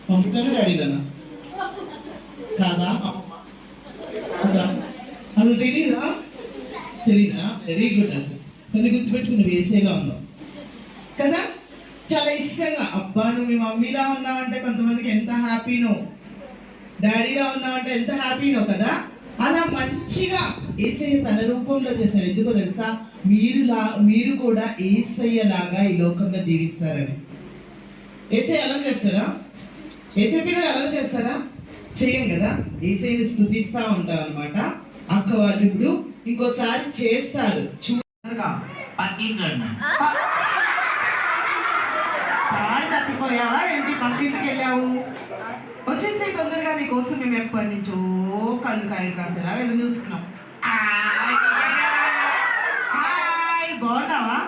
పంపుతాను డాడీలన్నా కాదా అదా అసలు తెలీదా వెరీ గుడ్ అసలు కొన్ని గుర్తుపెట్టుకుని నువ్వు వేసేలా ఉన్నావు కదా. చాలా ఇష్టంగా అబ్బా నువ్వు మీ మమ్మీలా ఉన్నావంటే కొంతమందికి ఎంత హ్యాపీనో, డాడీలా ఉన్నావంటే ఎంత హ్యాపీనో కదా. అలా మంచిగా యేసయ్య తన రూపంలో చేశాడు. ఎందుకో తెలుసా? మీరు కూడా యేసయ్య లాగా ఈ లోకంలో జీవిస్తారని. యేసయ్య అలా చేస్తారా? యేసయ్య పిల్లలు అలా చేస్తారా? చేయం కదా. యేసయ్యని స్తుతిస్తూ ఉంటాం అనమాట. అక్క వాళ్ళు ఇప్పుడు ఇంకోసారి చేస్తారు. చూడగా కాలు తప్పిపోయావా ఏంటి? పక్కింటికి వెళ్ళావు, వచ్చేస్తే తొందరగా నీకోసం మేము ఎప్పటి నుంచో కళ్ళు కాయలు కాసేలా ఎదురు చూస్తున్నాం. హాయ్, బాగున్నావా?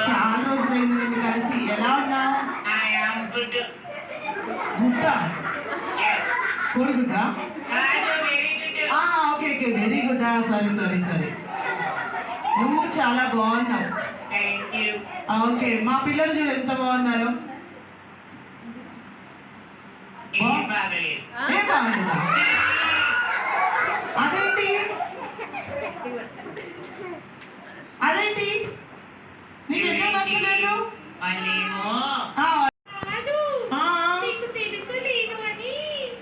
చాలా రోజులైంది నిన్ను కలిసి. ఎలా ఉన్నావు? గుడ్డ కోడిగుడ్డ? Okay okay, very good. Sorry నువ్వు చాలా బాగున్నావు. ఓకే, మా పిల్లలు చూడు ఎంత బాగున్నారు. అదేంటి నీకు ఎందుకు నచ్చలేదు?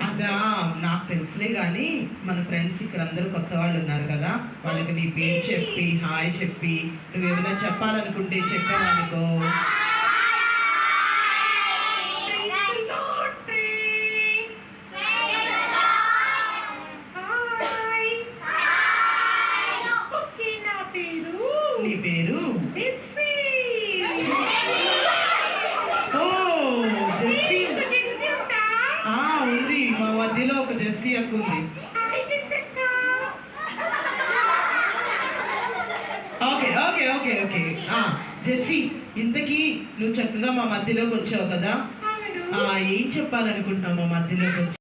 అదా నాకు తెలుసులే కానీ మన ఫ్రెండ్స్ ఇక్కడ అందరూ కొత్త వాళ్ళు ఉన్నారు కదా, వాళ్ళకి నీ పేరు చెప్పి హాయ్ చెప్పి నువ్వేమైనా చెప్పాలనుకుంటే చెప్పావనుకో. నీ పేరు ఉంది, మా మధ్యలో ఒక జెస్సీ అక్క ఉంది. Okay okay okay okay Jessie, ఇంతకీ నువ్వు చక్కగా మా మధ్యలోకి వచ్చావు కదా, ఏం చెప్పాలనుకుంటున్నావు మా మధ్యలోకి వచ్చి?